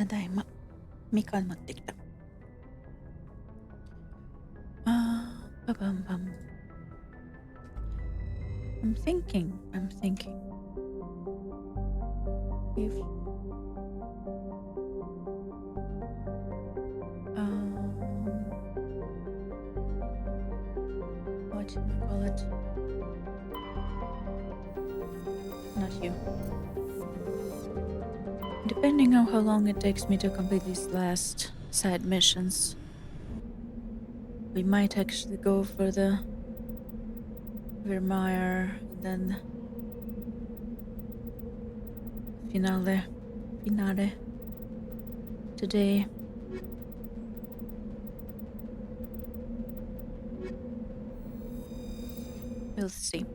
ただいま。みかん持ってきた。ババンバン。I'm thinking if what should I call it? Not you. Depending on how long it takes me to complete these last side missions, we might actually go for the Vermeer and then finale today. We'll see.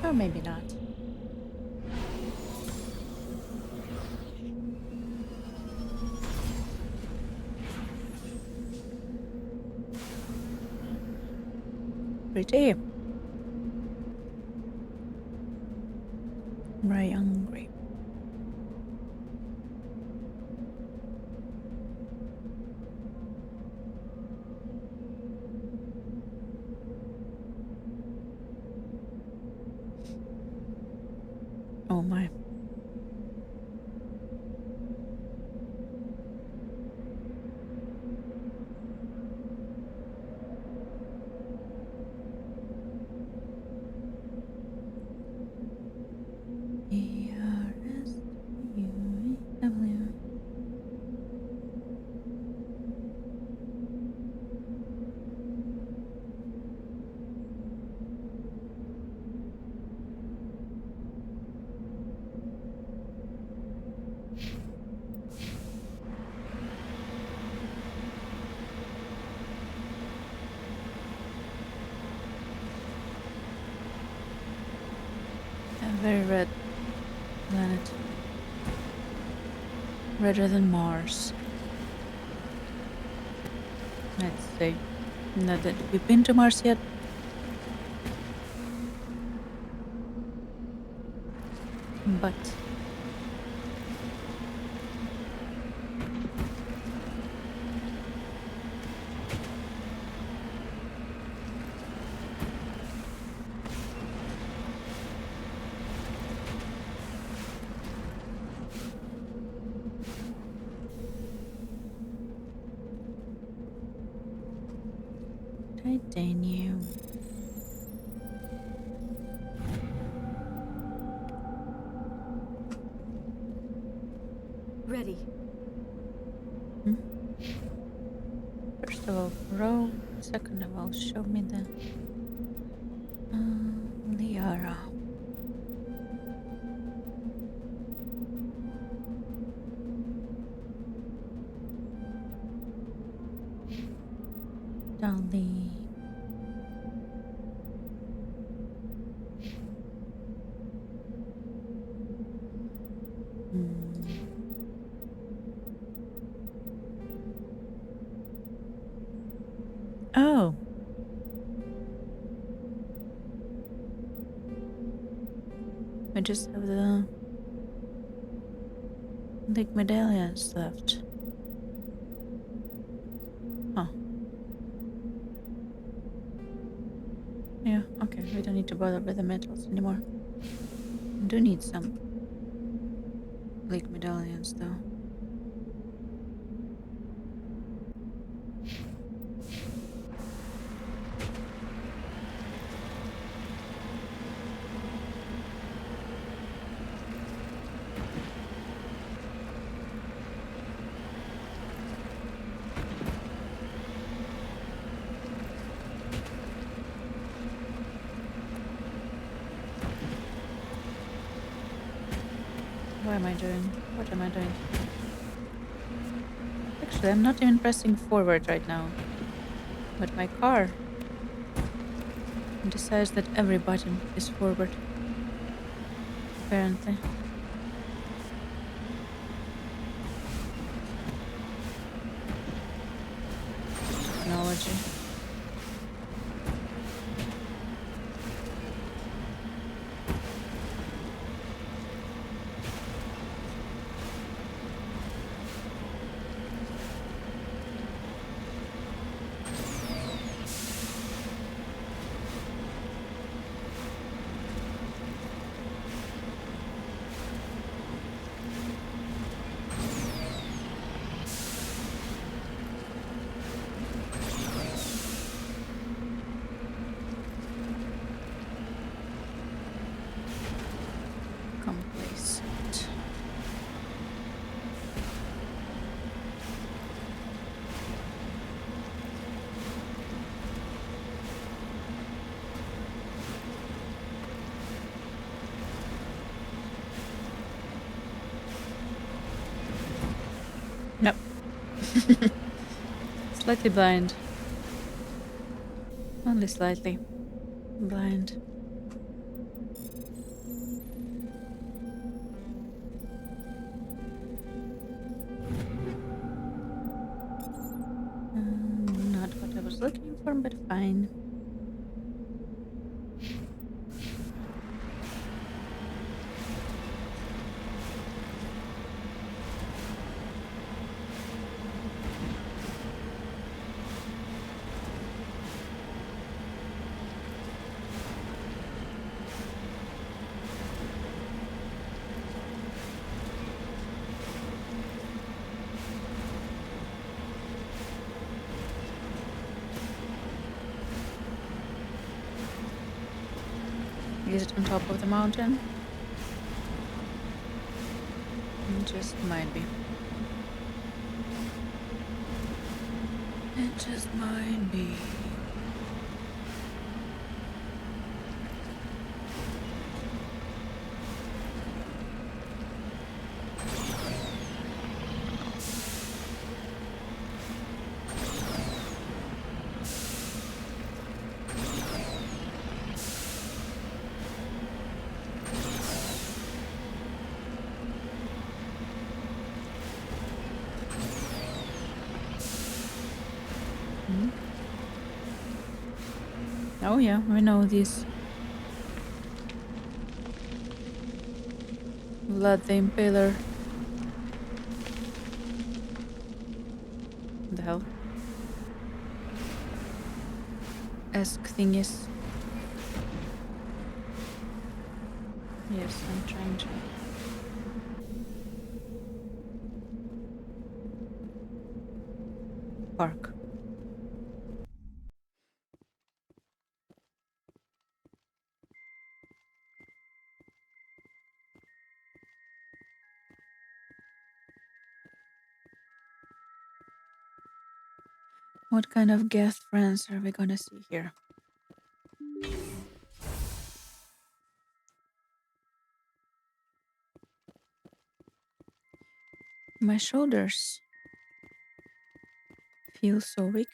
Or maybe not. Pretty. I'm very hungry. Oh my. E-R-S-U-E-W. A very red planet. Redder than Mars. Let's say. Not that we've been to Mars yet. But titanium. Ready. First of all, row. Second of all, show me the Liara. Dolly. Oh. I just have the big medallions left. Huh. Yeah, okay, we don't need to bother with the metals anymore. I do need some Bleak medallions though. What am I doing? What am I doing? Actually, I'm not even pressing forward right now. But my car decides that every button is forward. Apparently. Technology. Nope. Slightly blind. Only slightly blind. Not what I was looking for, but fine. Is it on top of the mountain? It just might be. It just might be. Oh yeah, I know this. Vlad the Impaler. What the hell? Esque thingies. Yes, I'm trying to. Park. What kind of guest friends are we gonna see here? My shoulders feel so weak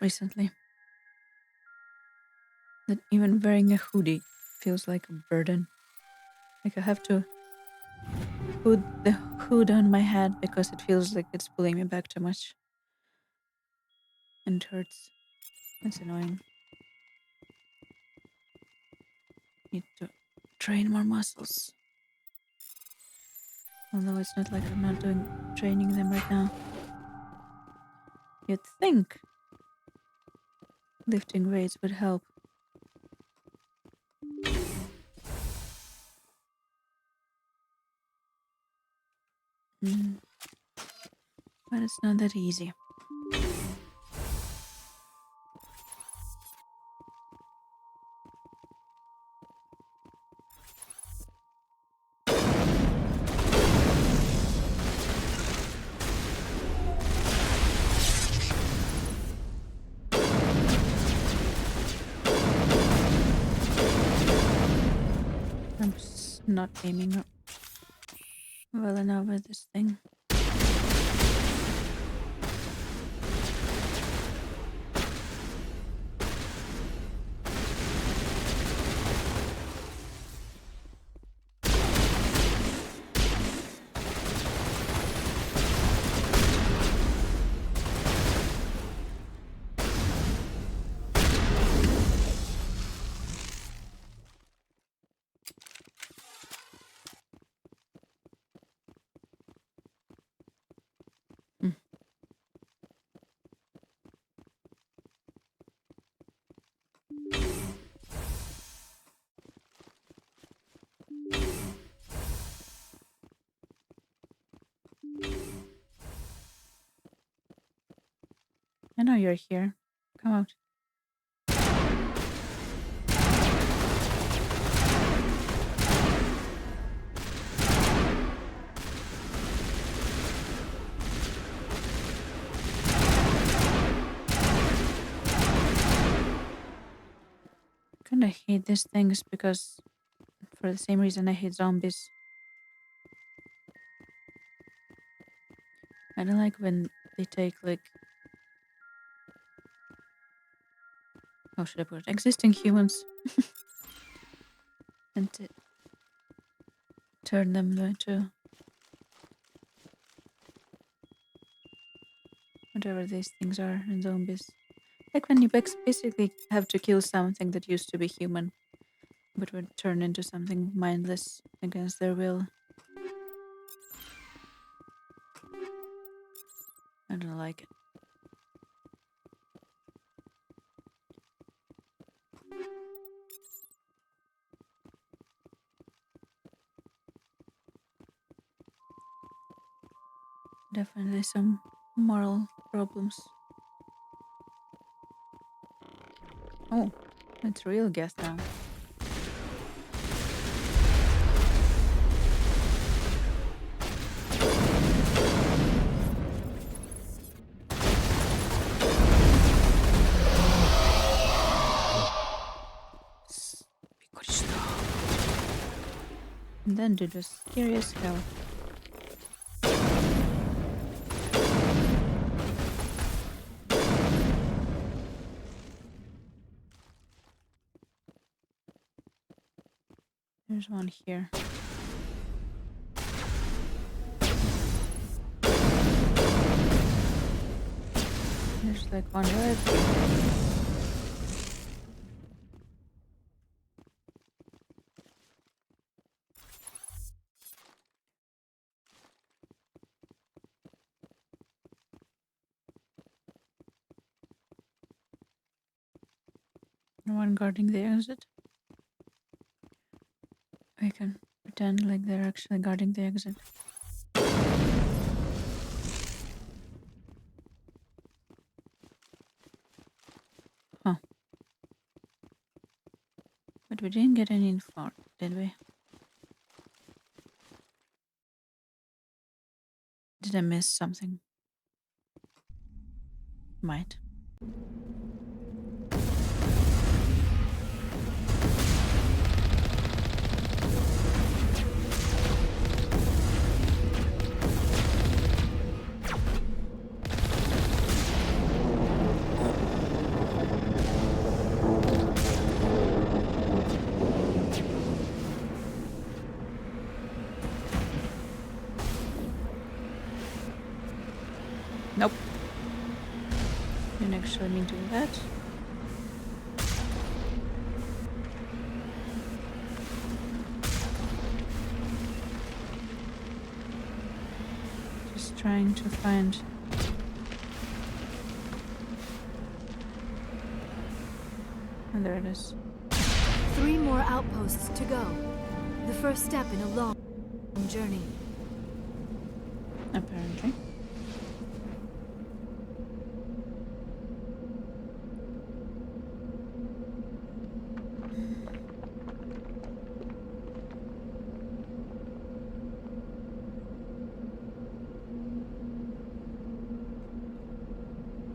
recently that even wearing a hoodie feels like a burden. Like I have to put the hood on my head because it feels like it's pulling me back too much. And it hurts. That's annoying. Need to train more muscles. Although it's not like I'm not training them right now. You'd think lifting weights would help. But it's not that easy. I'm not aiming well enough with this thing. I know you're here. Come out. Kinda hate these things because for the same reason I hate zombies. I don't like when they take like, how should I put it, existing humans and turn them into whatever these things are in zombies. Like when you basically have to kill something that used to be human, but would turn into something mindless against their will. I don't like it. Definitely some moral problems. Oh, it's real gas now. And then do the scariest hell. There's one here. There's like one right here. No one guarding the exit. I can pretend like they're actually guarding the exit. Huh. But we didn't get any info, did we? Did I miss something? Might. Nope. Didn't actually mean to do that. Just trying to find. And there it is. 3 more outposts to go. The first step in a long journey. Apparently.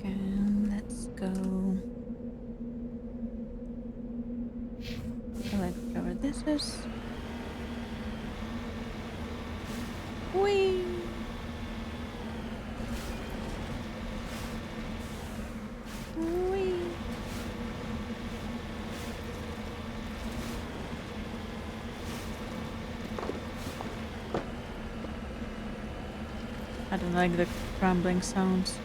Okay, let's go. Like whatever this is. Whee! Whee! I don't like the crumbling sounds.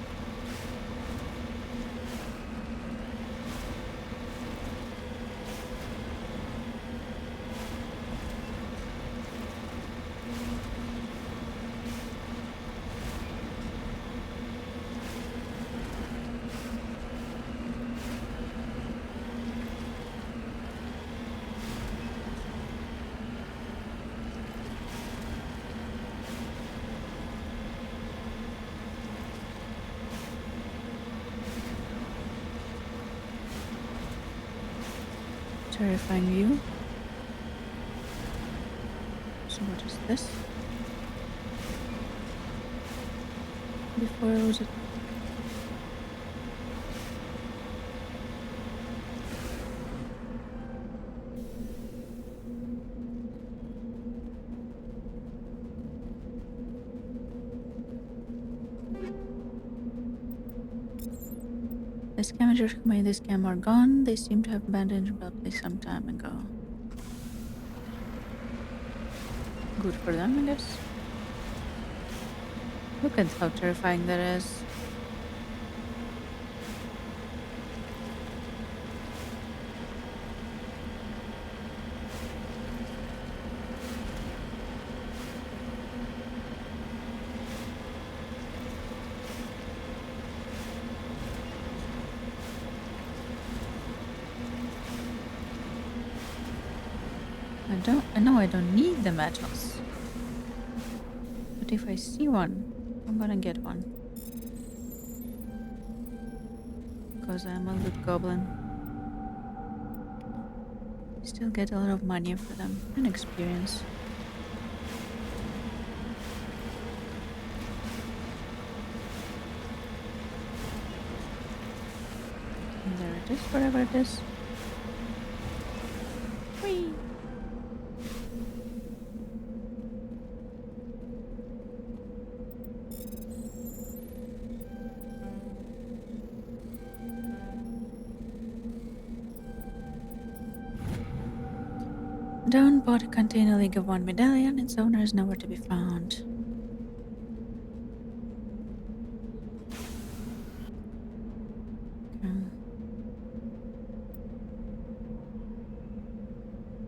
Terrifying view. So what is this? Before was it? The scavengers who made this camp are gone. They seem to have abandoned the place some time ago. Good for them, I guess. Look at how terrifying that is. I know I don't need the metals. But if I see one, I'm gonna get one. Because I'm a good goblin. Still get a lot of money for them and experience. And there it is, whatever it is. Whee! Down bought contain a League of One medallion. Its owner is nowhere to be found.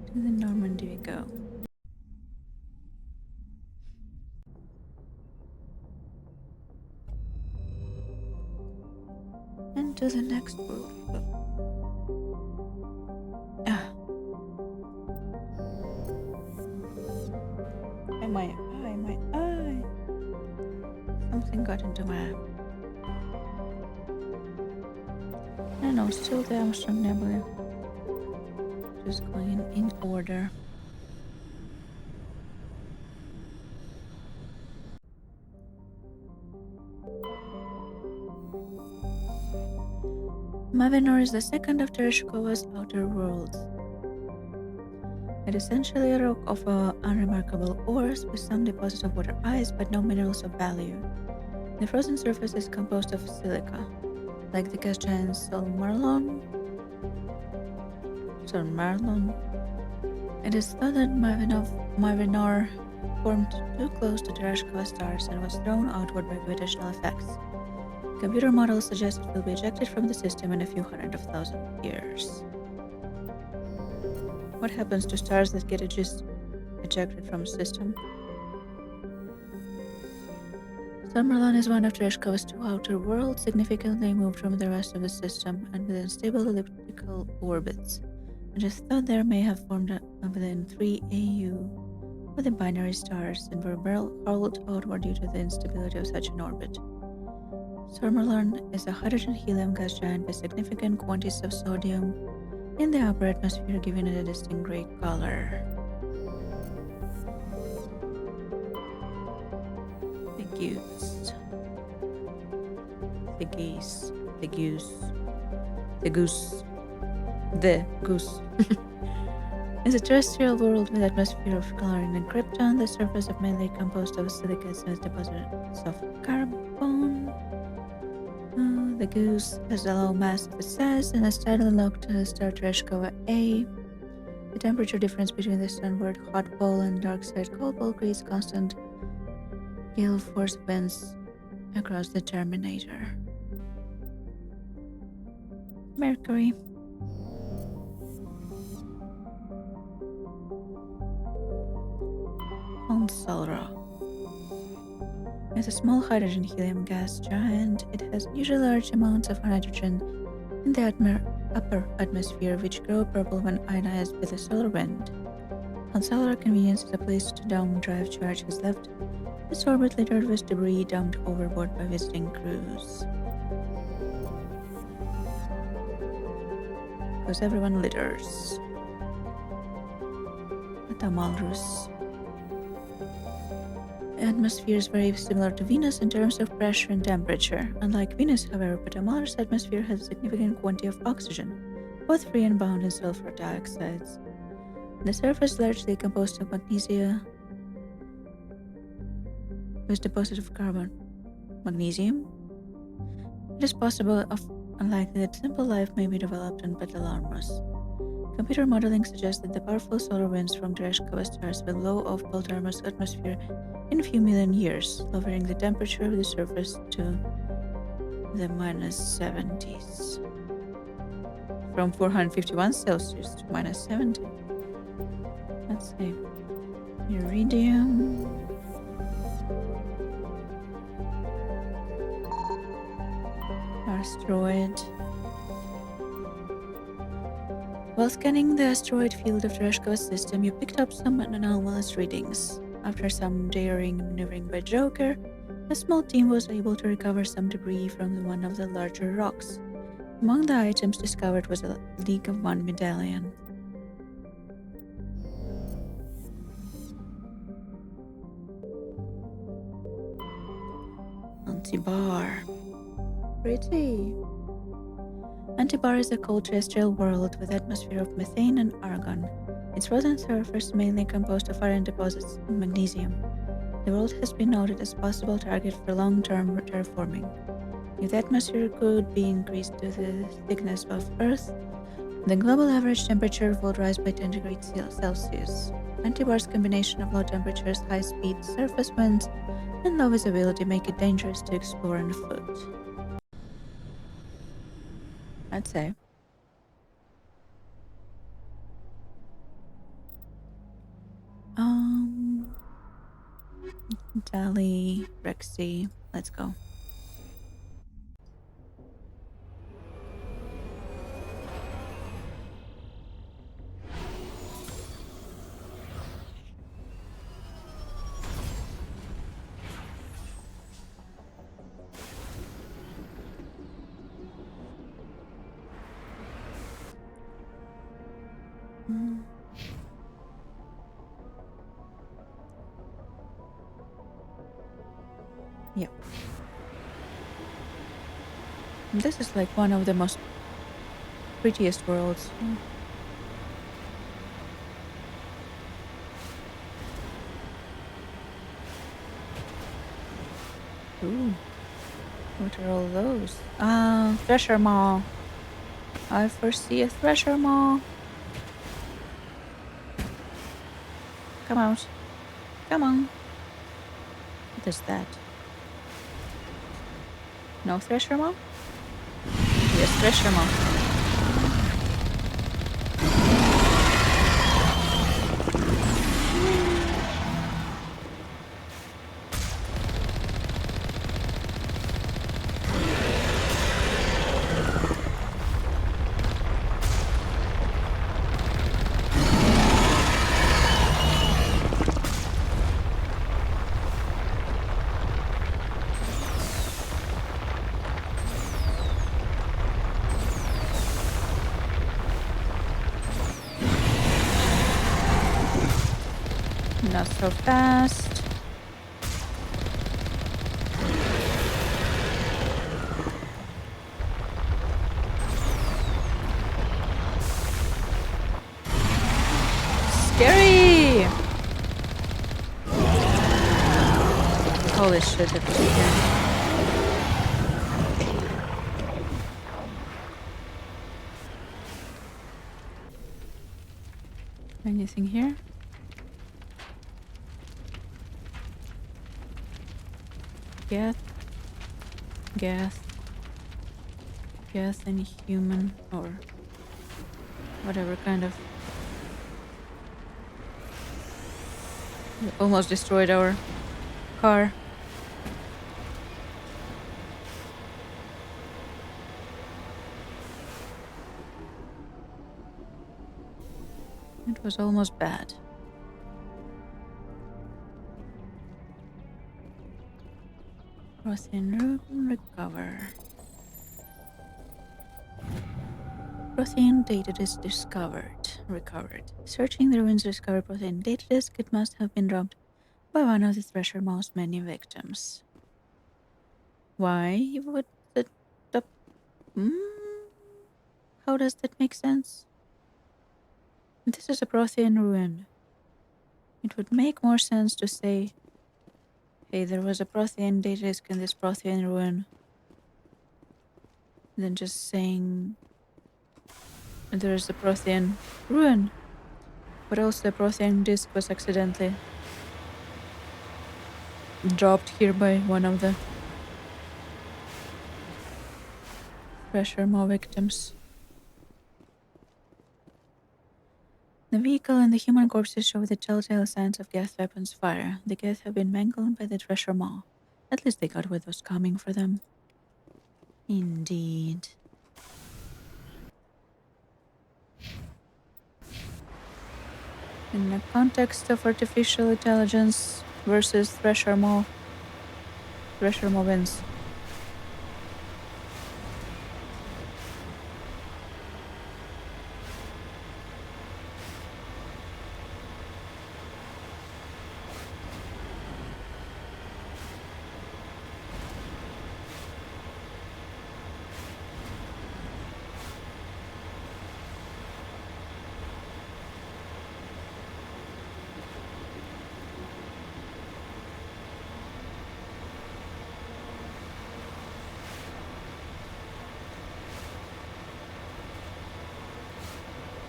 To the Normandy we go. And to the next world we go. My eye. Something got into my eye. No, still the Armstrong Nebula. Just going in order. Mavenor is the second of Tereshkova's outer worlds. It is essentially a rock of unremarkable ores with some deposits of water ice but no minerals of value. The frozen surface is composed of silica, like the gas giant Solmarlon. It is thought that Mavenor formed too close to Tereshkova stars and was thrown outward by gravitational effects. Computer models suggest it will be ejected from the system in a few 100,000 years. What happens to stars that get ejected from the system? Solmarlon is one of Tereshkova's two outer worlds, significantly moved from the rest of the system and with unstable elliptical orbits. It is thought there may have formed within 3 AU with the binary stars and were hurled outward due to the instability of such an orbit. Solmarlon is a hydrogen-helium gas giant with significant quantities of sodium in the upper atmosphere, giving it a distinct gray color. The goose. The geese. The goose. The goose. The goose. Is a terrestrial world with atmosphere of chlorine and krypton, the surface of mainly composed of silicates and deposits of carbon. The goose has a low mass of its size and is tidally locked to the star Tereshkova A. The temperature difference between the sunward hot pole and dark side cold pole creates constant gale force winds across the terminator. Mercury. Solra. As a small hydrogen-helium gas giant, it has unusually large amounts of hydrogen in the upper atmosphere, which grow purple when ionized with the solar wind. On solar convenience is a place to dump drive charge has left its orbit littered with debris dumped overboard by visiting crews. Because everyone litters. Atamalrus. The atmosphere is very similar to Venus in terms of pressure and temperature. Unlike Venus, however, Atamalrus' atmosphere has a significant quantity of oxygen, both free and bound in sulfur dioxides. The surface is largely composed of magnesia with deposits of carbon. Magnesium? It is possible Unlikely that simple life may be developed on battle armors. Computer modeling suggests that the powerful solar winds from Tereshkova stars will blow off Baltimore's atmosphere in a few million years, lowering the temperature of the surface to the -70s. From 451 Celsius to -70. Let's see. Iridium. Asteroid. While scanning the asteroid field of Tereshkova's system, you picked up some anomalous readings. After some daring maneuvering by Joker, a small team was able to recover some debris from one of the larger rocks. Among the items discovered was a League of One medallion. Antibar. Pretty. Antibar is a cold terrestrial world with atmosphere of methane and argon. Its frozen surface mainly composed of iron deposits and magnesium. The world has been noted as a possible target for long-term terraforming. If the atmosphere could be increased to the thickness of Earth, the global average temperature would rise by 10 degrees Celsius. Antibar's combination of low temperatures, high-speed surface winds, and low visibility make it dangerous to explore on foot. I'd say. Dali, Rexy, let's go. Yep. This is like one of the most prettiest worlds. Ooh. What are all those? Thresher Maw. I foresee a Thresher Maw. Come out. Come on. What is that? No Thresher Maw? Yes, Thresher Maw. Not so fast. Scary! Holy shit, it was again. Anything here? Gas, any human or whatever kind of. We almost destroyed our car. It was almost bad. Protein room recover. Protein data disk recovered. Searching the ruins discovered protein data disk. It must have been dropped by one of the Thresher Maw's many victims. Why would the how does that make sense? This is a Prothean ruin. It would make more sense to say, hey, there was a Prothean data disk in this Prothean ruin. than just saying there's a Prothean ruin. But also a Prothean disc was accidentally dropped here by one of the pressure maw victims. The vehicle and the human corpses show the telltale signs of Geth weapons fire. The Geth have been mangled by the treasure maw. At least they got what was coming for them. Indeed. In the context of artificial intelligence versus treasure maw wins.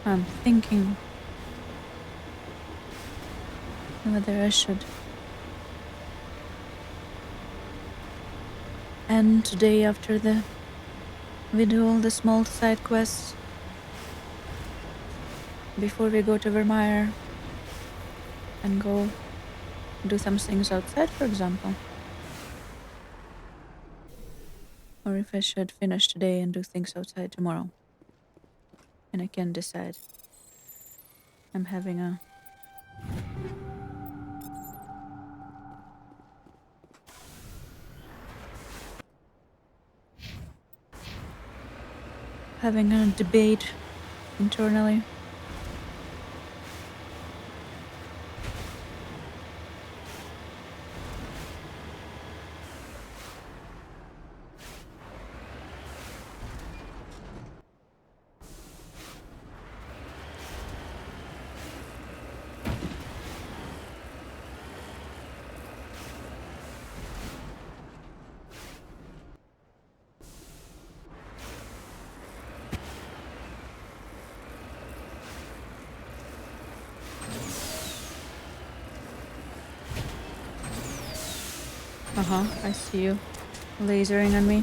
I'm thinking whether I should end today after we do all the small side quests before we go to Vermeer and go do some things outside, for example. Or if I should finish today and do things outside tomorrow. And I can decide. I'm having a debate internally. I see you lasering on me.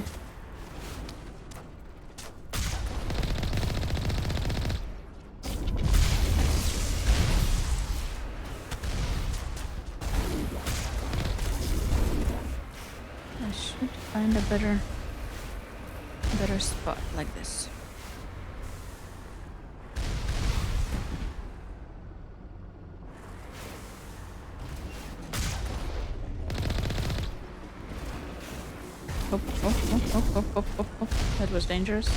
I should find a better spot like this. Oh. That was dangerous.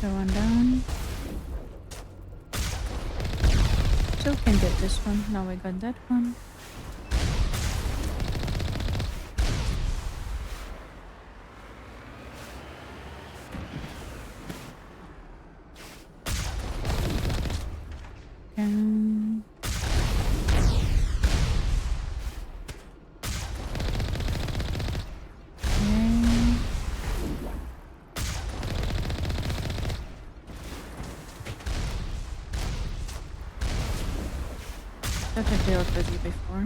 Go on down. Still can get this one. Now we got that one. I've dealt with you before.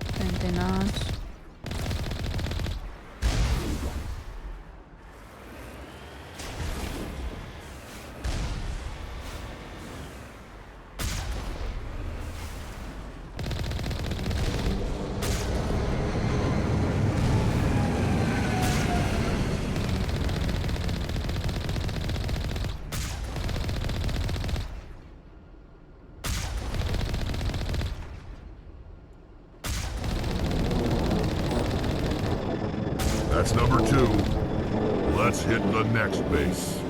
Apparently not. That's number 2. Let's hit the next base.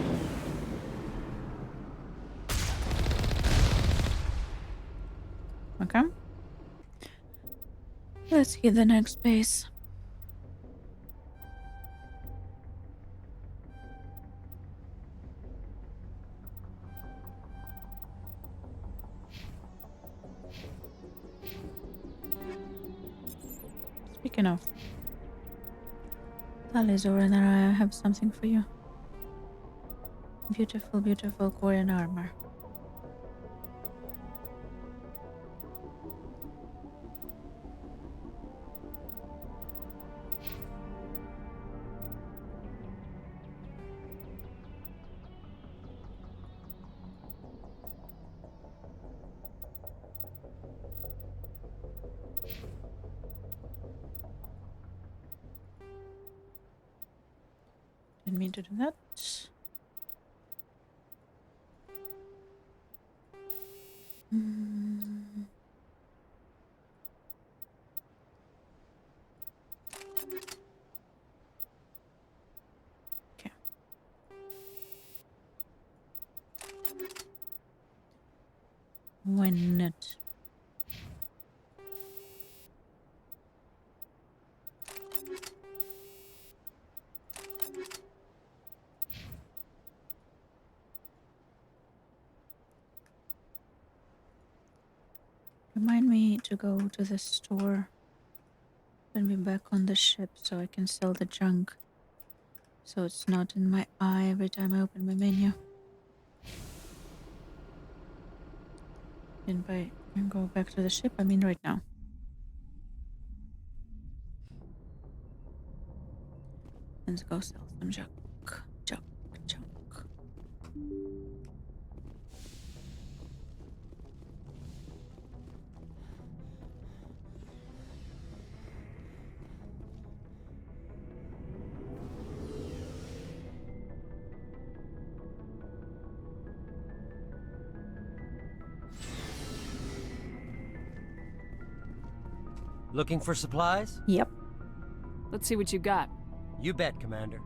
Okay. Let's hit the next base. Speaking of, Talizor, I have something for you. Beautiful, beautiful Korean armor. Didn't mean to do that. Okay. Why not? Remind me to go to the store and be back on the ship so I can sell the junk. So it's not in my eye every time I open my menu. And go back to the ship, I mean right now. Let's go sell some junk. Junk. Looking for supplies? Yep. Let's see what you got. You bet, Commander.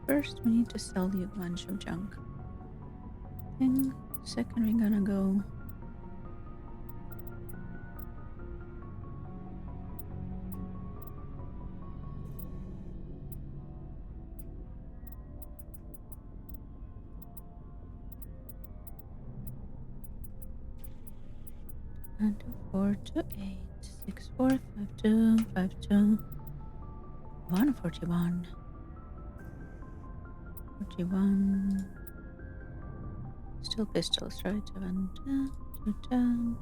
First, we need to sell you a bunch of junk. Then, second, we're gonna go. And 4 to 8, 6, 4, 5, 2, 5, 2, 141. 41. Still pistols, right? 7, 10, 2, 10.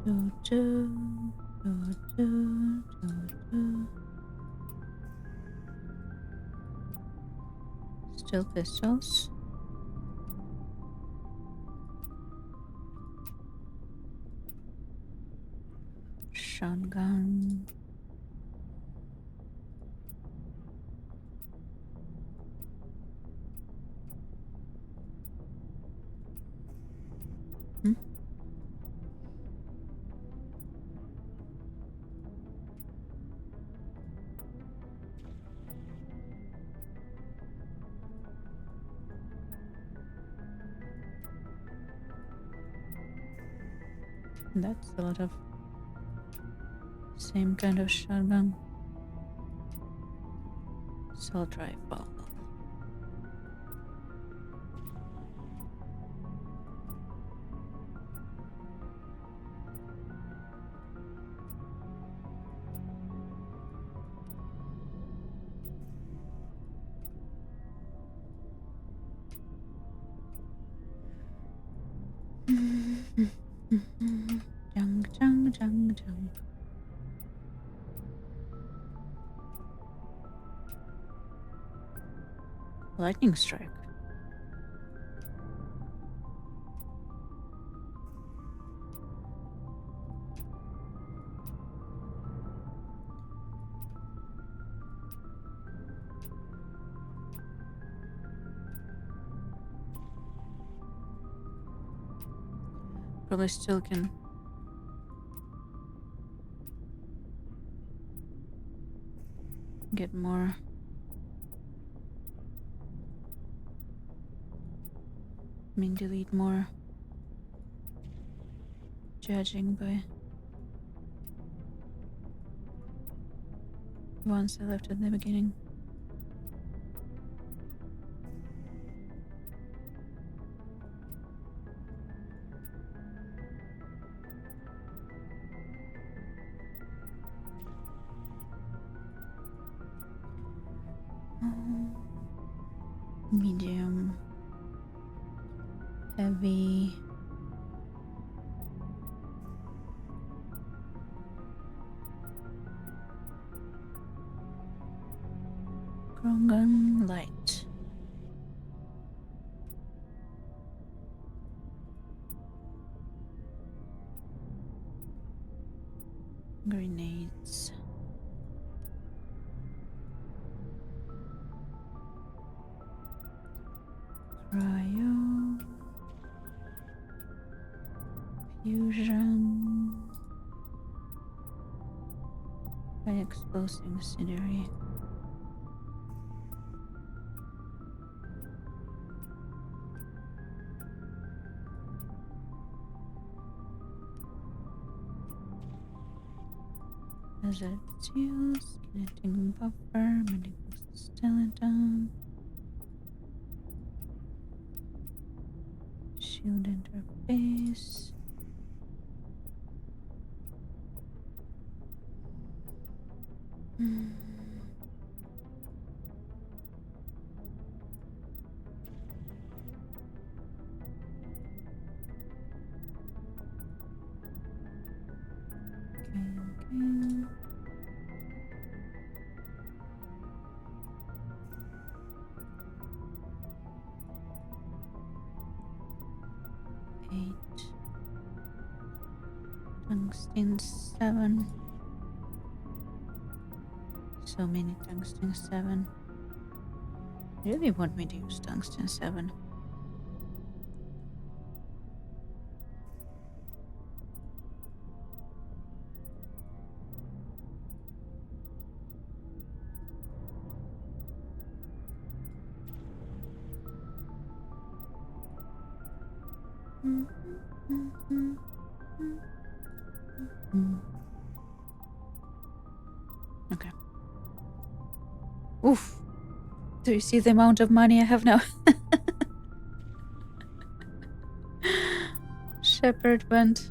2, 2, 2, 2, 2, 2. Still pistols. Shotgun. That's a lot of same kind of shotgun. Assault rifle. Junk. Lightning strike. Probably still can get more. I mean, delete more. judging by ones I left at the beginning. Medium, heavy, Krongan light, grenades. Cryo, fusion, by explosive scenery. Desert seals, kinetic buffer, medical skeleton. Shield interface. Okay. Tungsten 7. So many tungsten 7. You really want me to use tungsten 7? Okay. Oof. Do you see the amount of money I have now? Shepherd went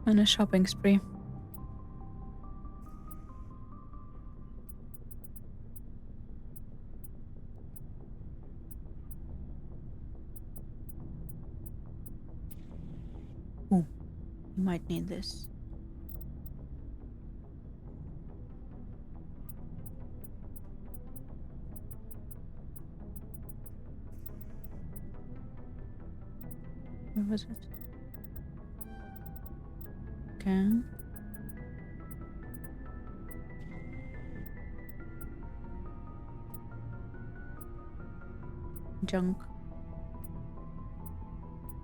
on a shopping spree. Ooh, you might need this. Where was it? Okay. Junk.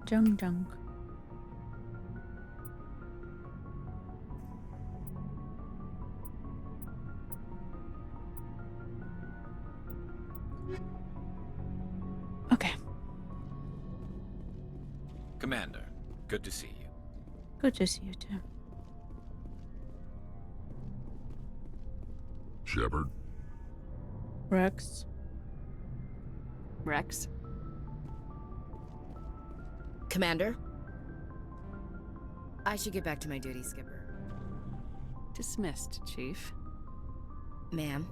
Junk. Okay. Commander, good to see you. Good to see you too. Shepard, Rex. Rex? Commander? I should get back to my duty, Skipper. Dismissed, Chief. Ma'am?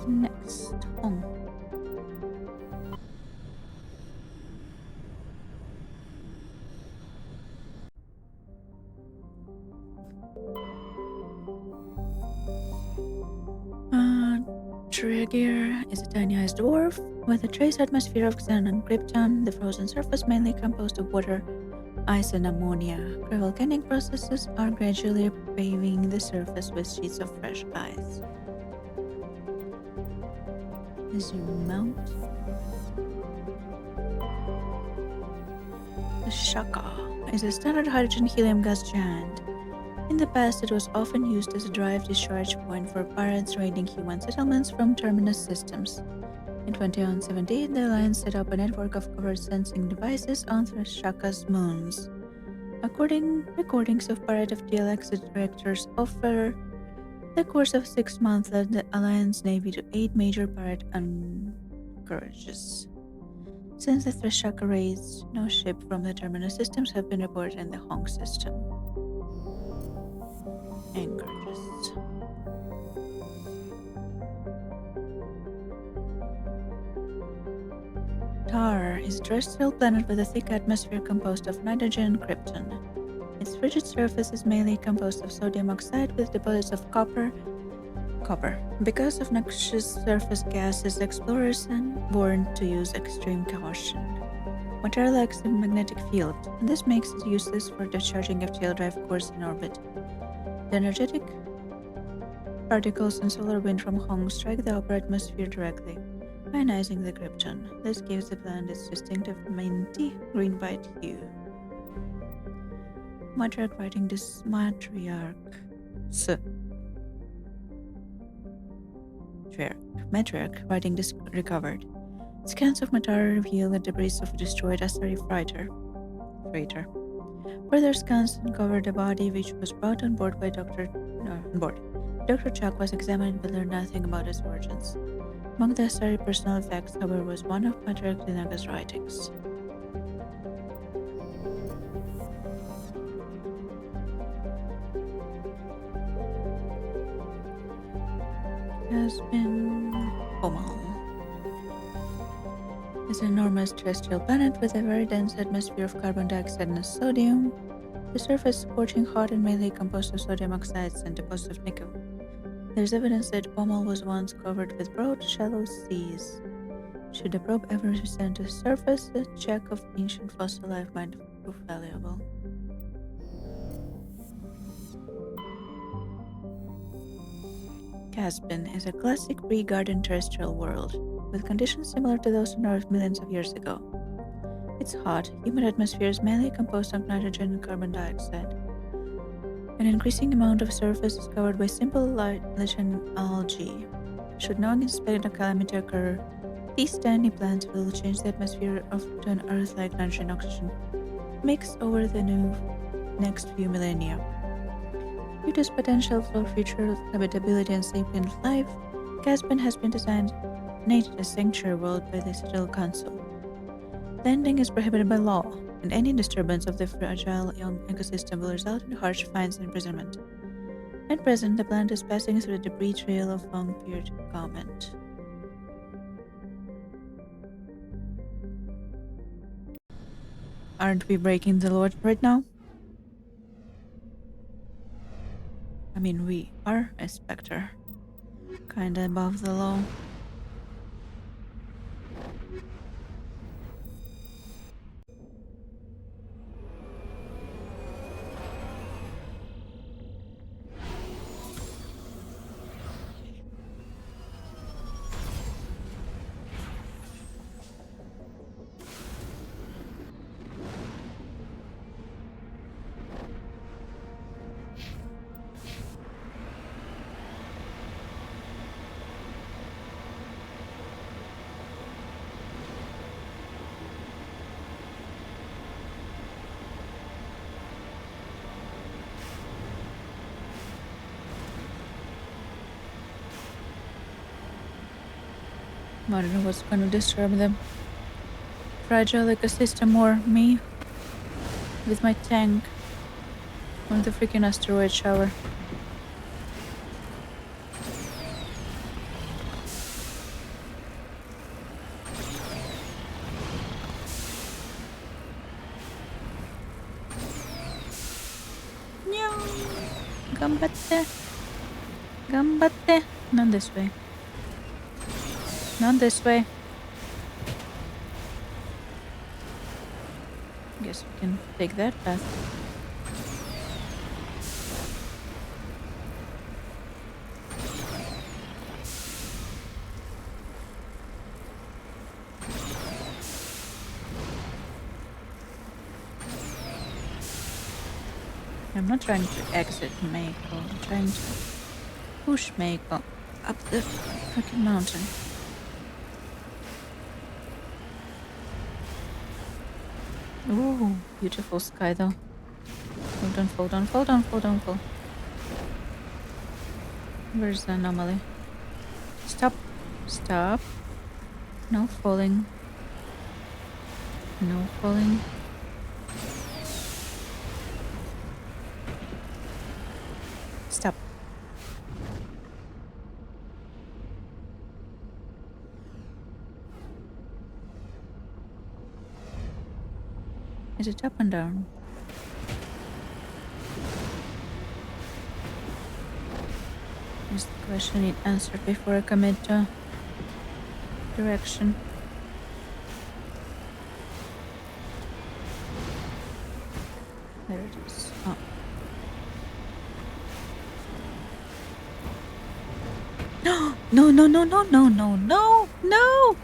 Next home. Tregear is a tiny-sized dwarf with a trace atmosphere of xenon and krypton, the frozen surface mainly composed of water, ice, and ammonia. Volcanic processes are gradually paving the surface with sheets of fresh ice. Zoom out. The Shaka is a standard hydrogen helium gas giant. In the past, it was often used as a drive discharge point for pirates raiding human settlements from terminus systems. In 2017, the Alliance set up a network of covert sensing devices on the Shaka's moons. According to recordings of Pirate of DLX's director's offer, the course of 6 months led the Alliance Navy to 8 major pirate anchorages. Since the Shaka raids, no ship from the terminus systems have been reported in the Hong system. Anchorages. Tar is a terrestrial planet with a thick atmosphere composed of nitrogen and krypton. Its frigid surface is mainly composed of sodium oxide with deposits of copper. Because of noxious surface gases, explorers are warned to use extreme caution. Matter lacks a magnetic field, and this makes it useless for discharging FTL drive cores in orbit. The energetic particles and solar wind from Hong strike the upper atmosphere directly, ionizing the krypton. This gives the planet its distinctive minty green-white hue. Matriarch writing this recovered. Scans of Matar reveal the debris of a destroyed Asari freighter. Further scans uncovered a body which was brought on board by Dr. Chuck was examined but learned nothing about its origins. Among the Asari personal effects, however, was one of Matriarch Dinaga's writings. Has been Pomal. It's an enormous terrestrial planet with a very dense atmosphere of carbon dioxide and sodium. The surface is scorching hot and mainly composed of sodium oxides and deposits of nickel. There's evidence that Pomal was once covered with broad, shallow seas. Should the probe ever descend to the surface, a check of ancient fossil life might prove valuable. Caspian is a classic pre-garden terrestrial world, with conditions similar to those on Earth millions of years ago. Its hot, humid atmosphere is mainly composed of nitrogen and carbon dioxide. An increasing amount of surface is covered by simple lichen algae. Should no unexpected calamity occur, these tiny plants will change the atmosphere to an Earth-like nitrogen-oxygen mix over the next few millennia. Due to its potential for future habitability and sapient life, Caspian has been designated a sanctuary world by the Citadel Council. Landing is prohibited by law, and any disturbance of the fragile young ecosystem will result in harsh fines and imprisonment. At present, the planet is passing through the debris trail of long-period comment. Aren't we breaking the law right now? I mean, we are a specter. Kinda above the law. I don't know what's gonna disturb the fragile ecosystem or me with my tank on the freaking asteroid shower. No! Gambatte! Gambatte! Not this way. Not this way. Guess we can take that path. I'm not trying to exit Meiko, I'm trying to push Meiko up the freaking mountain. Ooh, beautiful sky though. Fall down, fall down, fall down, fall down, fall. Where's the anomaly? Stop, stop. No falling. No falling. Stop. Is it up and down? Is the question need answered before I commit to direction? There it is. Oh. No, no, no, no, no, no, no, no!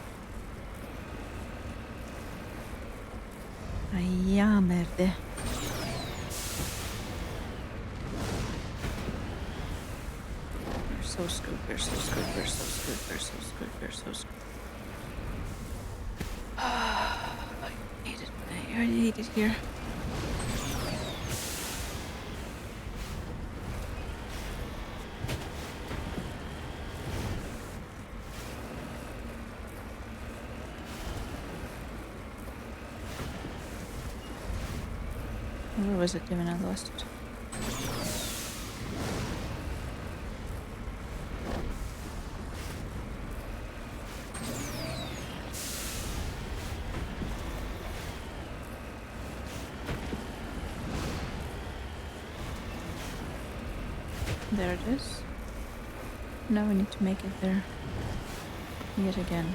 Aia, merde. We're so screwed, we're so screwed, we're so screwed, we're so screwed, we're so screwed. I need it here. Where was it even? I lost it. There it is. Now we need to make it there yet again.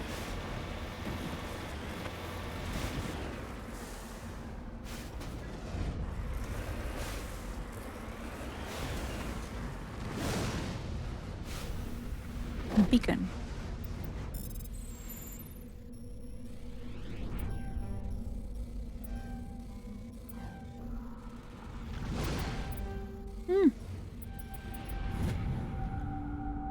Beacon.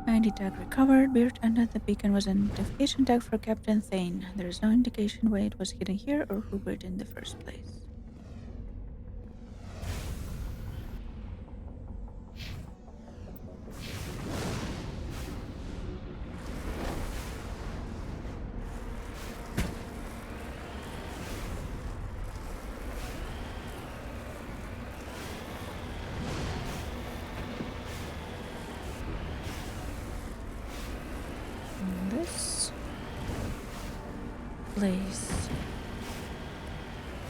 ID tag recovered. Beard under the beacon was an identification tag for Captain Thane. There is no indication why it was hidden here or who put it in the first place. This place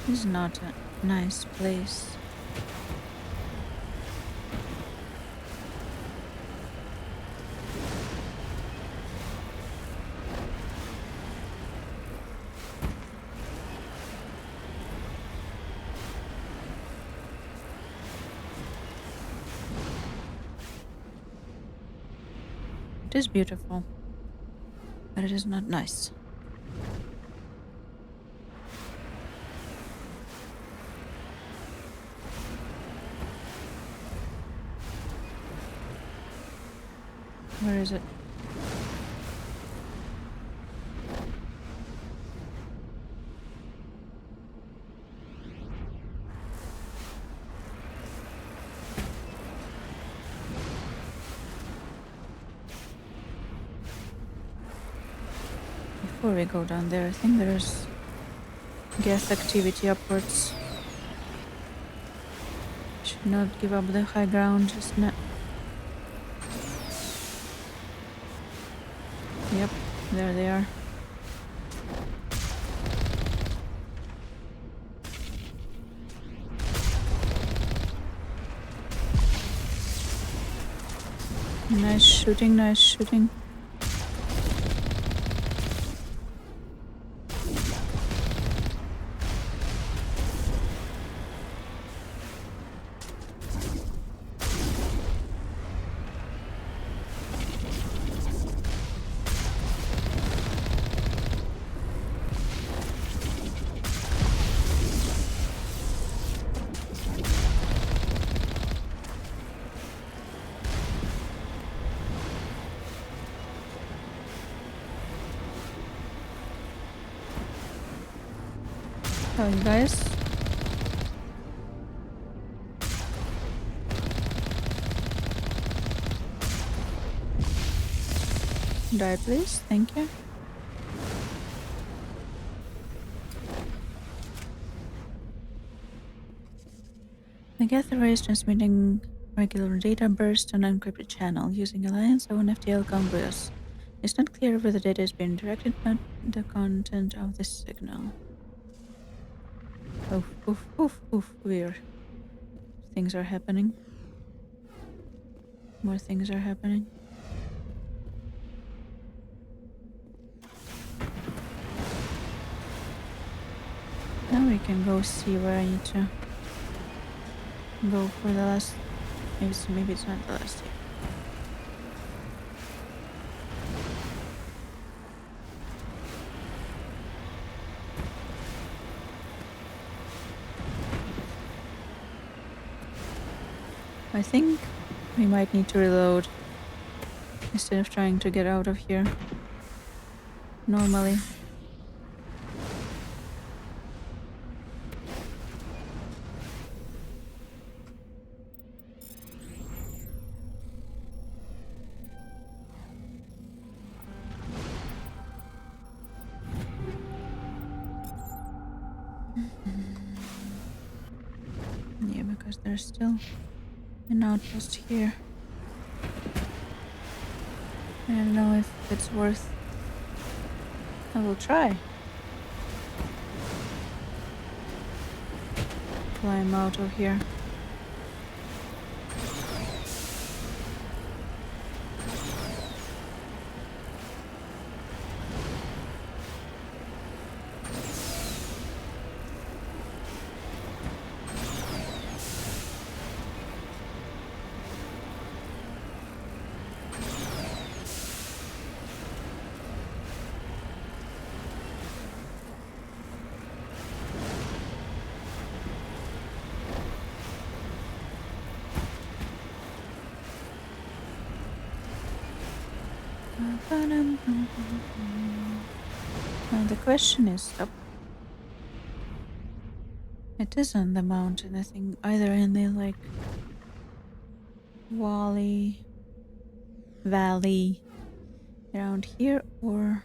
is not a nice place. It is beautiful, but it is not nice. Where is it? Before we go down there, I think there's gas activity upwards. Should not give up the high ground just now. Yep, there they are. Nice shooting, nice shooting. How are you guys? Die, please. Thank you. The Gather is transmitting regular data bursts on encrypted channel using Alliance 7 FTL convoys. It's not clear whether data is being directed at the content of the signal. Oof, oof, oof, oof, weird. Things are happening. More things are happening. Now we can go see where I need to go for the last. Maybe it's not the last year. I think we might need to reload instead of trying to get out of here normally. Yeah, because there's still an outpost here. I don't know if it's worth. I will try. Climb out of here. Now the question is, it is on the mountain, I think, either in the like valley around here or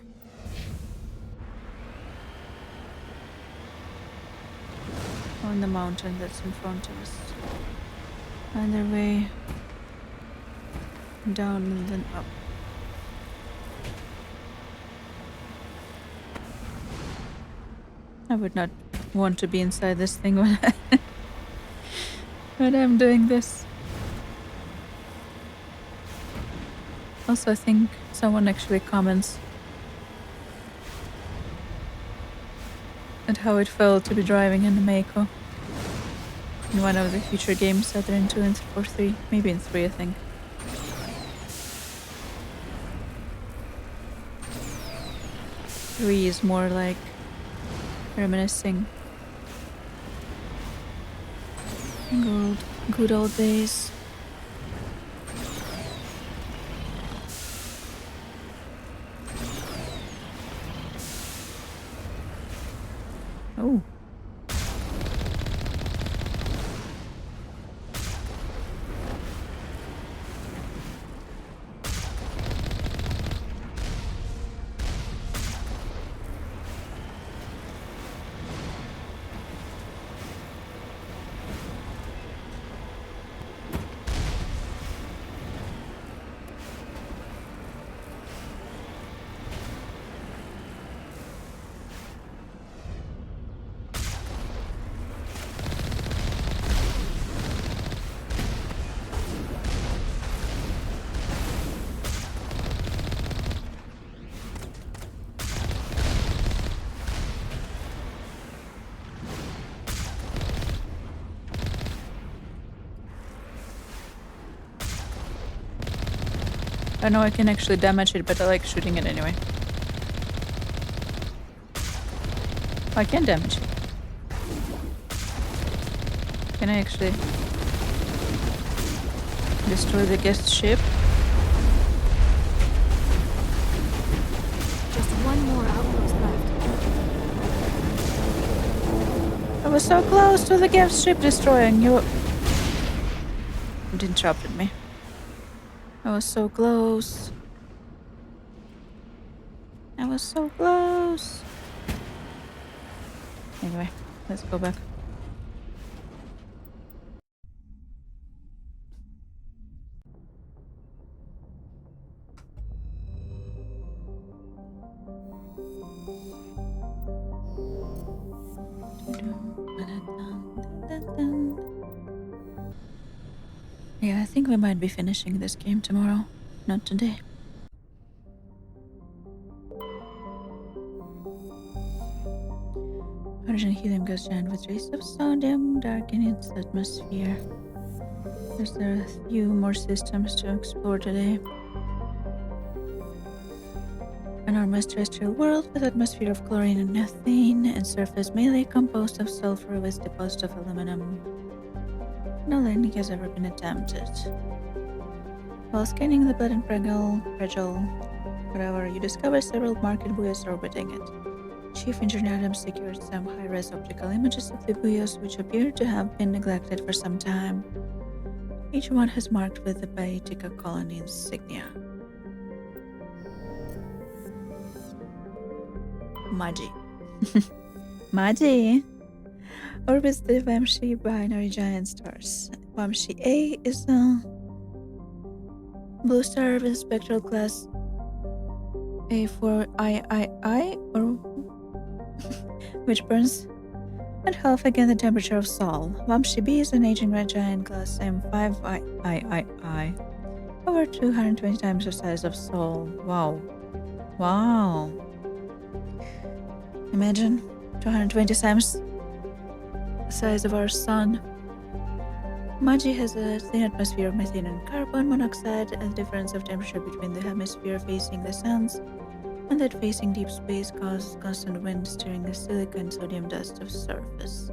on the mountain that's in front of us. Either way, down and then up. I would not want to be inside this thing when I'm doing this. Also, I think someone actually comments at how it felt to be driving in the Mako in one of the future games, either in 2 and 3, maybe in 3, I think. Three is more like reminiscing good old days. Oh. I know I can actually damage it, but I like shooting it anyway. I can damage it. Can I actually destroy the guest ship? Just one more outpost left. was so close to the gift ship destroying you. It interrupted me. I was so close. I was so close. Anyway, let's go back. Yeah, I think we might be finishing this game tomorrow, not today. Hydrogen helium gas giant with traces of sodium darkening its atmosphere. There are a few more systems to explore today. An enormous terrestrial world with atmosphere of chlorine and methane and surface mainly composed of sulfur with deposits of aluminum. No landing has ever been attempted. While scanning the blood and fragile, you discover several market buoys orbiting it. Chief Engineer Adams secured some high-res optical images of the buoys which appear to have been neglected for some time. Each one has marked with the Baetica colony insignia. Maji. Maji orbits the Vamshi binary giant stars. Vamshi A is a blue star of spectral class A4II, or which burns at half again the temperature of Sol. Vamshi B is an aging red giant class M5II, over 220 times the size of Sol. Wow. Wow. Imagine 220 times the size of our sun. Maji has a thin atmosphere of methane and carbon monoxide, a difference of temperature between the hemisphere facing the suns and that facing deep space causes constant wind stirring the silica and sodium dust of surface.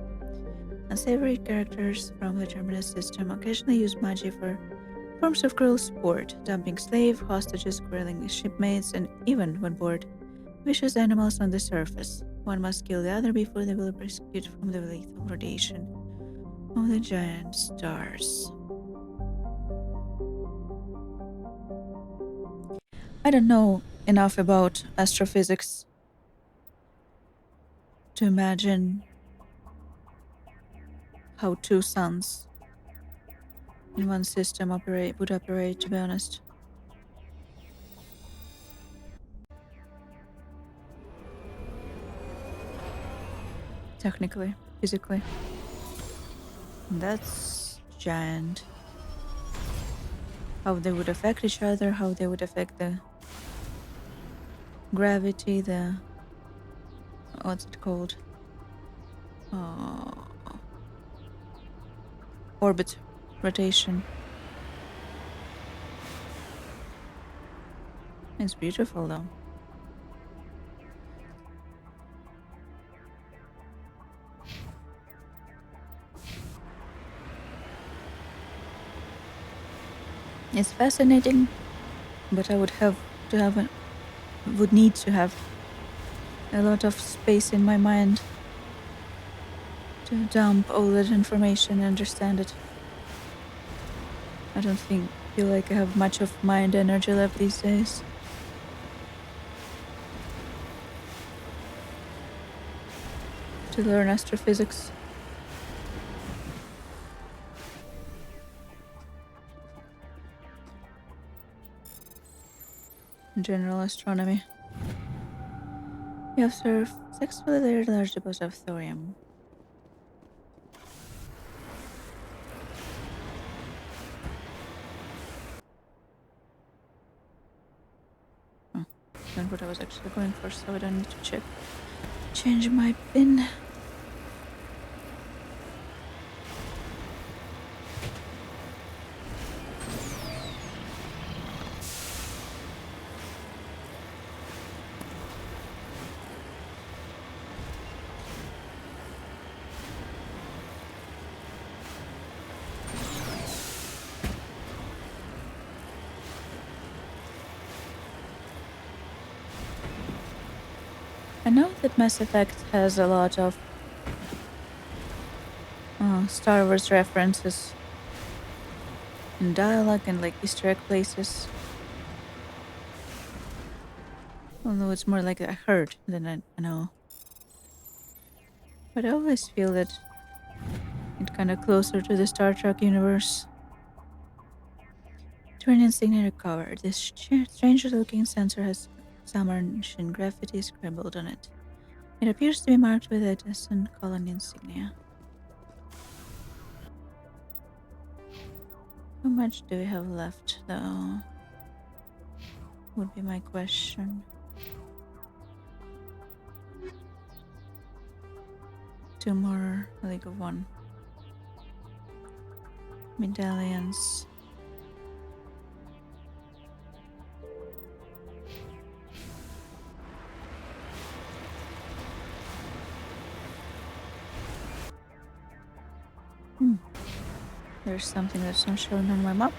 Unsavory characters from the terminus system occasionally use Maji for forms of cruel sport, dumping slave hostages, grilling shipmates, and even, when bored, vicious animals on the surface. One must kill the other before they will be rescued from the lethal radiation of the giant stars. I don't know enough about astrophysics to imagine how two suns in one system would operate, to be honest. Technically, physically. That's giant. How they would affect each other, how they would affect the gravity, the... what's it called? Orbit rotation. It's beautiful though. It's fascinating, but I would need to have a lot of space in my mind to dump all that information and understand it. I don't feel like I have much of mind energy left these days. To learn astrophysics. General astronomy. You observe successfully layered large deposits of thorium. Oh, that's what I was actually going for, so I don't need to change my pin. I know that Mass Effect has a lot of Star Wars references in dialogue and like Easter egg places. Although it's more like I heard than I know. But I always feel that it's kind of closer to the Star Trek universe. Turn insignia recovered. This strange-looking sensor has some Martian graffiti scribbled on it. It appears to be marked with a distant colony insignia. How much do we have left, though? Would be my question. 2 more League of One medallions. There's something that's not shown on my map.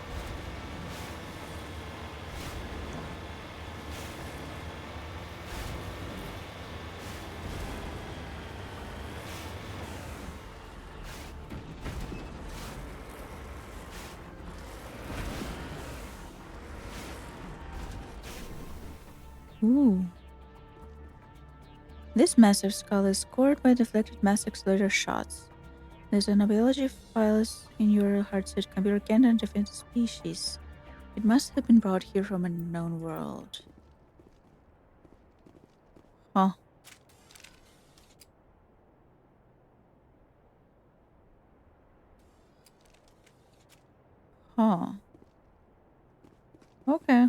Ooh. This massive skull is scored by deflected mass accelerator shots. There's an biology files in your hard-set computer can identify the species. It must have been brought here from an unknown world. Huh. Huh. Okay.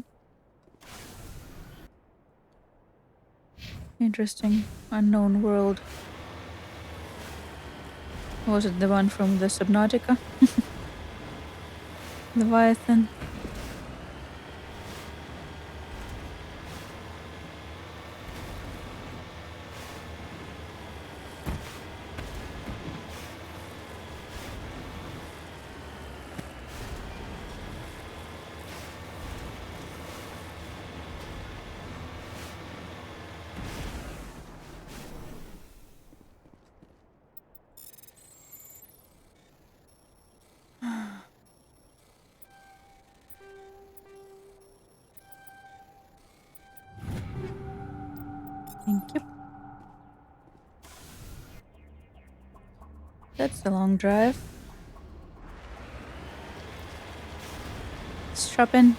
Interesting. Unknown world. Was it the one from the Subnautica? Leviathan. Thank you. That's a long drive. Strap in.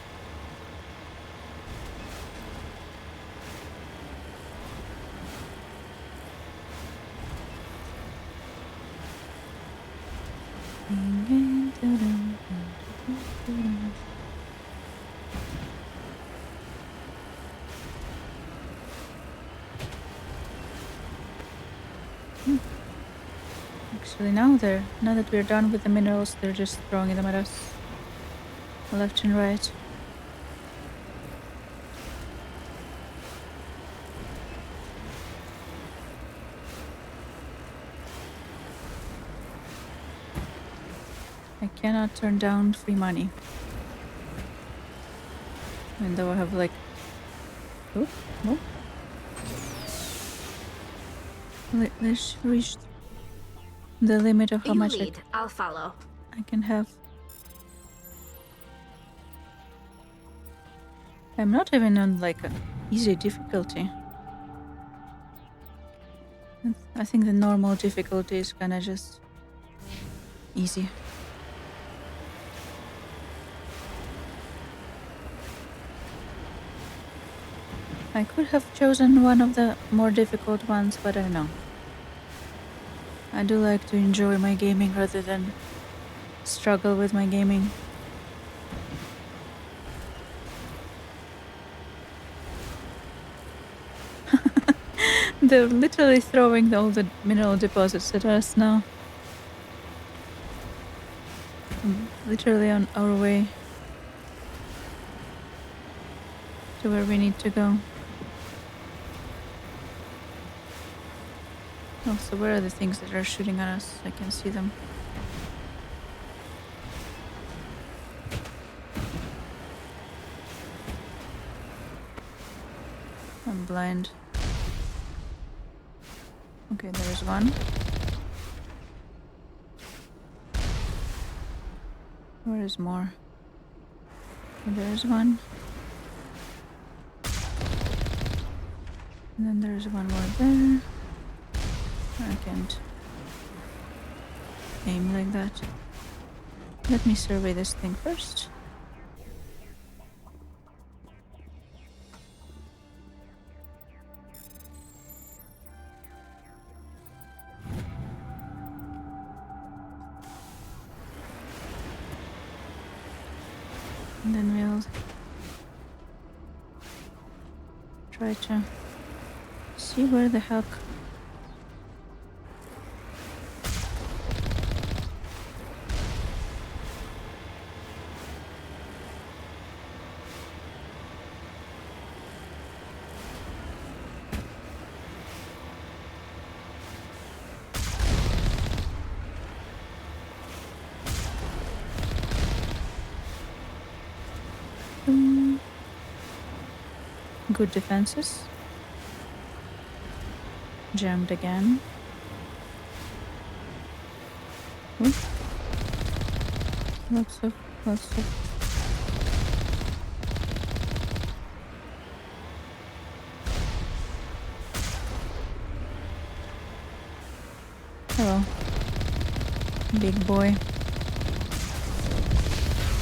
Actually, now that we're done with the minerals, they're just throwing them at us, left and right. I cannot turn down free money, even though I have like, oh, no. Let's reach the limit of how much I'll follow. I can have. I'm not even on like a easy difficulty. I think the normal difficulty is kinda just easy. I could have chosen one of the more difficult ones, but I don't know. I do like to enjoy my gaming rather than struggle with my gaming. They're literally throwing all the mineral deposits at us now. Literally on our way to where we need to go. Oh, so where are the things that are shooting at us? I can see them. I'm blind. Okay, there's one. Where is more? There's one. And then there's one more there. I can't aim like that. Let me survey this thing first. And then we'll try to see where the heck good defenses. Jammed again. Ooh. Lots of. Hello, big boy.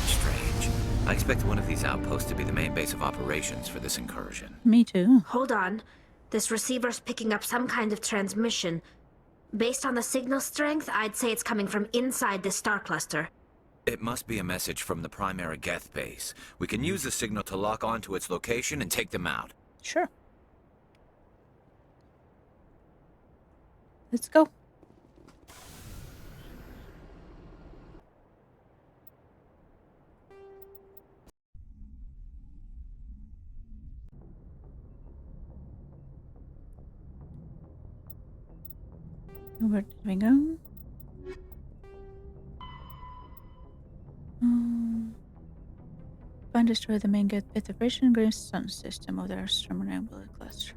Strange. I expect one of these outposts to be the main base of operations for this incursion. Me too. Hold on. This receiver's picking up some kind of transmission. Based on the signal strength, I'd say it's coming from inside this star cluster. It must be a message from the primary Geth base. We can use the signal to lock onto its location and take them out. Sure. Let's go. Where did we go? Find destroy the main Geth bit operation green sun system of the astronomical cluster.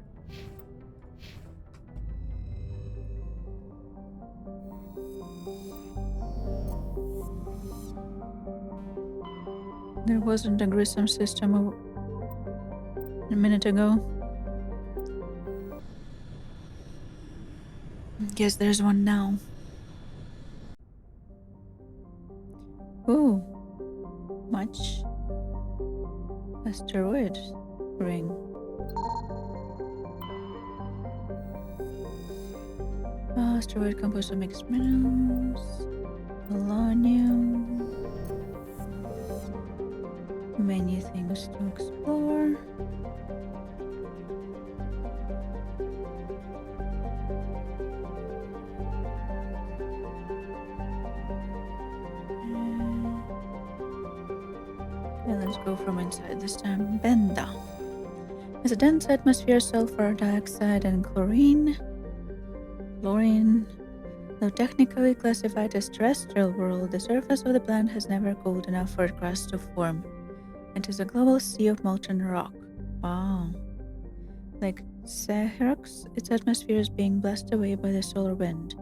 There wasn't a Grissom system a minute ago. Guess there's one now. Ooh, much asteroid ring. Asteroid composed of mixed minerals, polonium. Many things to explore. Let's go from inside this time. Benda. Has a dense atmosphere, sulfur dioxide, and chlorine. Though technically classified as terrestrial world, the surface of the planet has never cooled enough for crust to form. It is a global sea of molten rock. Wow. Like Saherox, its atmosphere is being blasted away by the solar wind.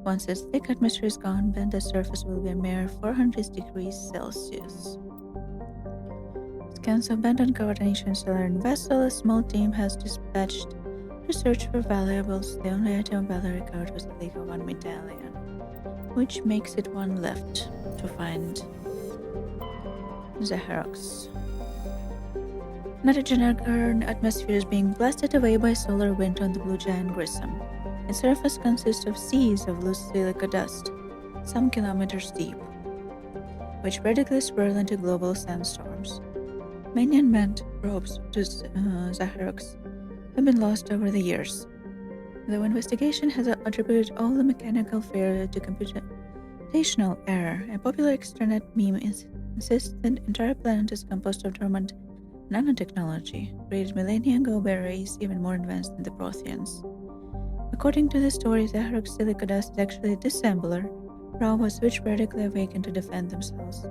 Once its thick atmosphere is gone, Benda's surface will be a mere 400 degrees Celsius. Scans of Benda uncovered an ancient stellar vessel. A small team has dispatched to search for valuables. The only item of value recovered was the League of One medallion, which makes it one left to find. Zaharox. Nitrogen atmosphere is being blasted away by solar wind on the blue giant Grissom. Its surface consists of seas of loose silica dust, some kilometers deep, which vertically swirl into global sandstorms. Many unmanned probes to Zaharox have been lost over the years. Though investigation has attributed all the mechanical failure to computational error, a popular extranet meme insists that the entire planet is composed of dormant nanotechnology, created millennia ago by a race even more advanced than the Protheans. According to the story, Zaharox silica dust is actually a dissembler, robots which vertically awaken to defend themselves.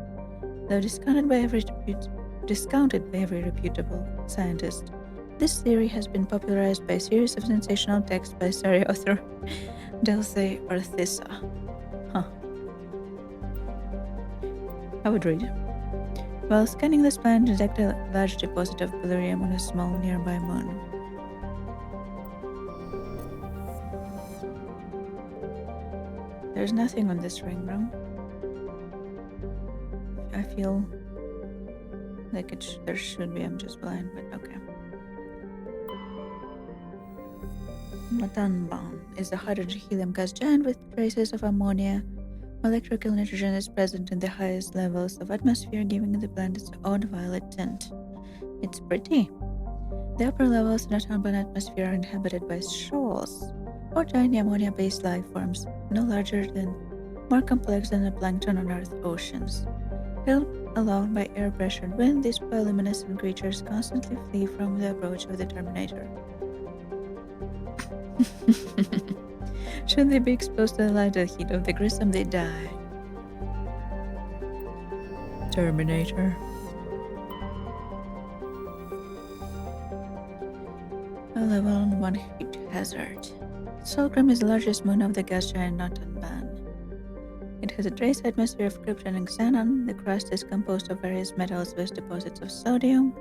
Though discounted by every reputable scientist, this theory has been popularized by a series of sensational texts by story author Dulce Orthissa. I would read. While scanning this planet, detect a large deposit of beryllium on a small nearby moon. There's nothing on this ring, bro. I feel like there should be. I'm just blind, but okay. Matan bomb is a hydrogen helium gas giant with traces of ammonia. Electrical nitrogen is present in the highest levels of atmosphere, giving the planet its odd violet tint. It's pretty. The upper levels in a Tanban atmosphere are inhabited by shoals, or tiny ammonia-based life forms, no larger than, more complex than the plankton on Earth's oceans. Held alone by air-pressured wind, these bioluminescent creatures constantly flee from the approach of the Terminator. Should they be exposed to the light or heat of the Grissom, they die. Terminator. A level 1 heat hazard. Solcrum is the largest moon of the gas giant Notanban. It has a trace atmosphere of krypton and xenon. The crust is composed of various metals with deposits of sodium.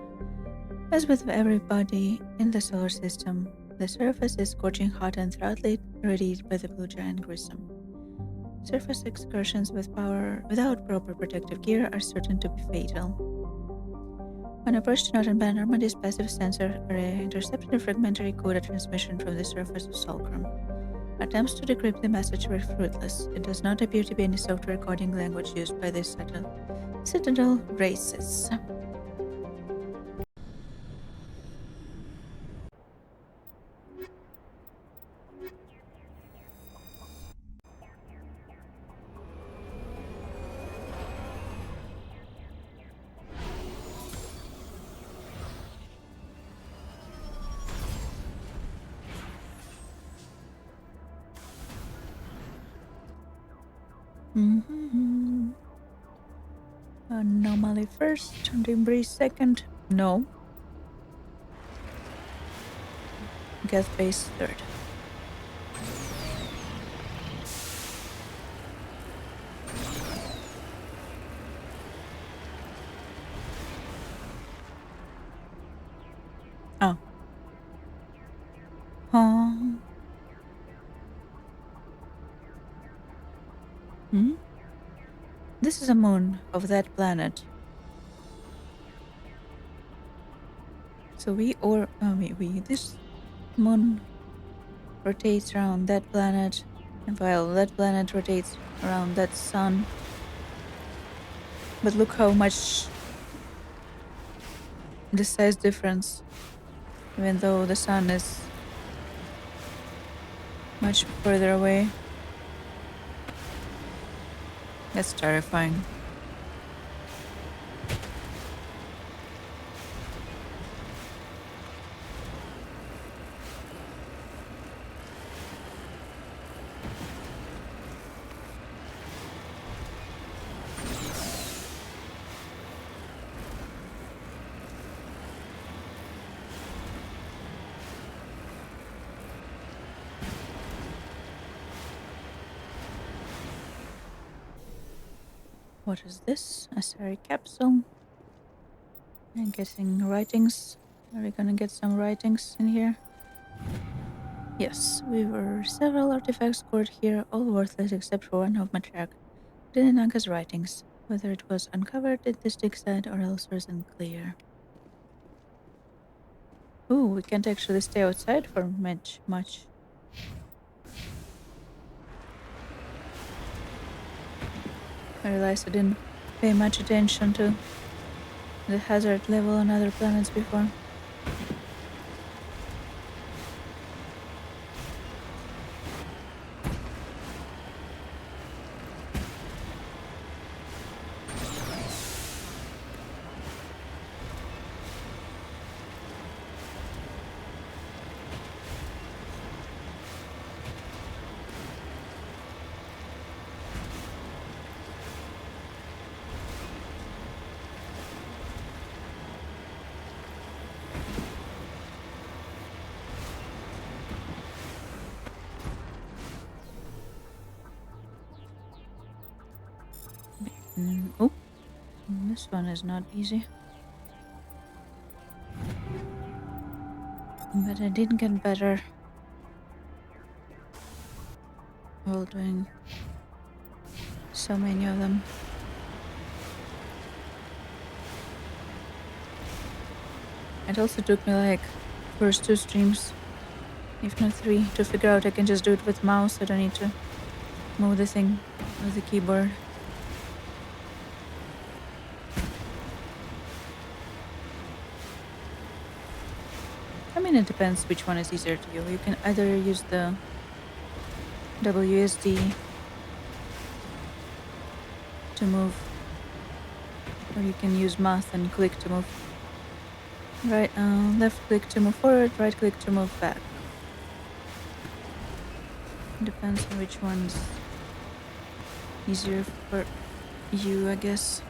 As with every body in the solar system, the surface is scorching hot and thoroughly irradiated by the blue giant Grissom. Surface excursions without proper protective gear are certain to be fatal. On approach to Notanban, Normandy's passive sensor array intercepted a fragmentary coda transmission from the surface of Solcrum. Attempts to decrypt the message were fruitless. It does not appear to be any software coding language used by the Citadel races. Anomaly first, debris second. No. Gas base third. Oh. This is a moon of that planet. So this moon rotates around that planet, and while that planet rotates around that sun. But look how much the size difference, even though the sun is much further away. That's terrifying. What is this? A Sari capsule. I'm guessing writings. Are we gonna get some writings in here? Yes, we were several artifacts scored here, all worthless except for one of Matriarch Dinanaga's writings. Whether it was uncovered at this dig site or elsewhere is unclear. Ooh, we can't actually stay outside for much. I realized I didn't pay much attention to the hazard level on other planets before. This one is not easy. But I did get better while doing so many of them. It also took me like first 2 streams, if not 3, to figure out I can just do it with mouse. I don't need to move the thing with the keyboard. I mean, it depends which one is easier to you. You can either use the WSD to move, or you can use mouse and click to move. Left click to move forward, right click to move back. Depends on which one's easier for you, I guess.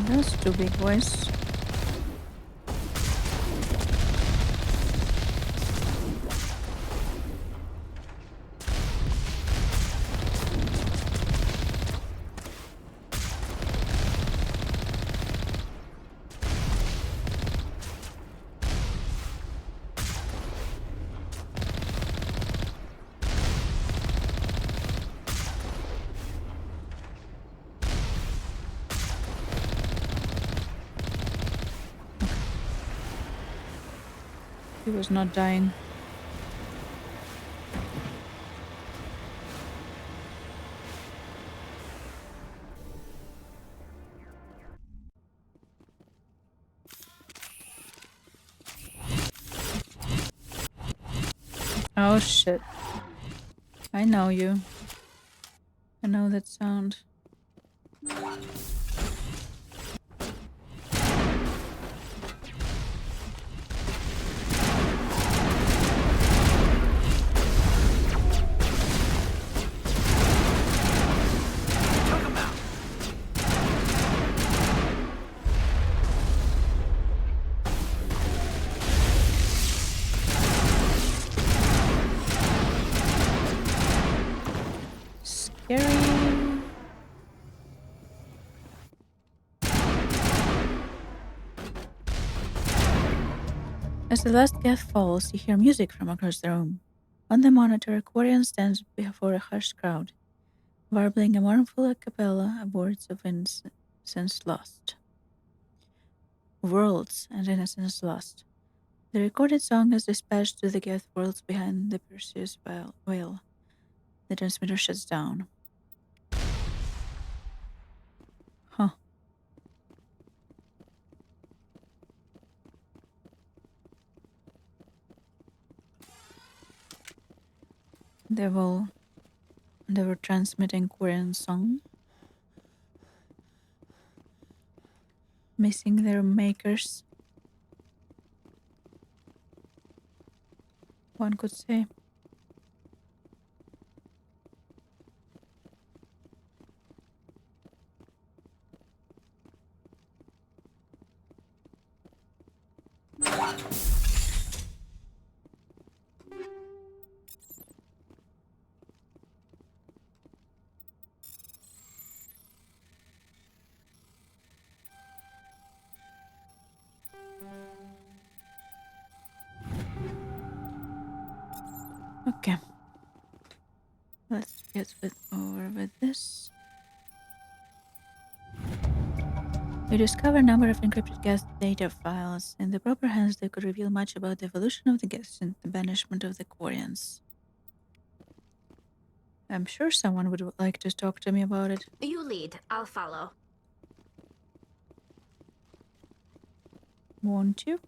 Those 2 big boys. He was not dying. Oh shit. I know you. I know that sound. As the last geth falls, you hear music from across the room. On the monitor, a Quarian stands before a hushed crowd, warbling a mournful a cappella of words of innocence lost. Worlds and innocence lost. The recorded song is dispatched to the geth worlds behind the Perseus whale. The transmitter shuts down. Huh. They were transmitting Korean song, missing their makers, one could say. Okay. Let's get over with this. You discover a number of encrypted geth data files. In the proper hands, they could reveal much about the evolution of the geths and the banishment of the Quarians. I'm sure someone would like to talk to me about it. You lead. I'll follow. Won't you?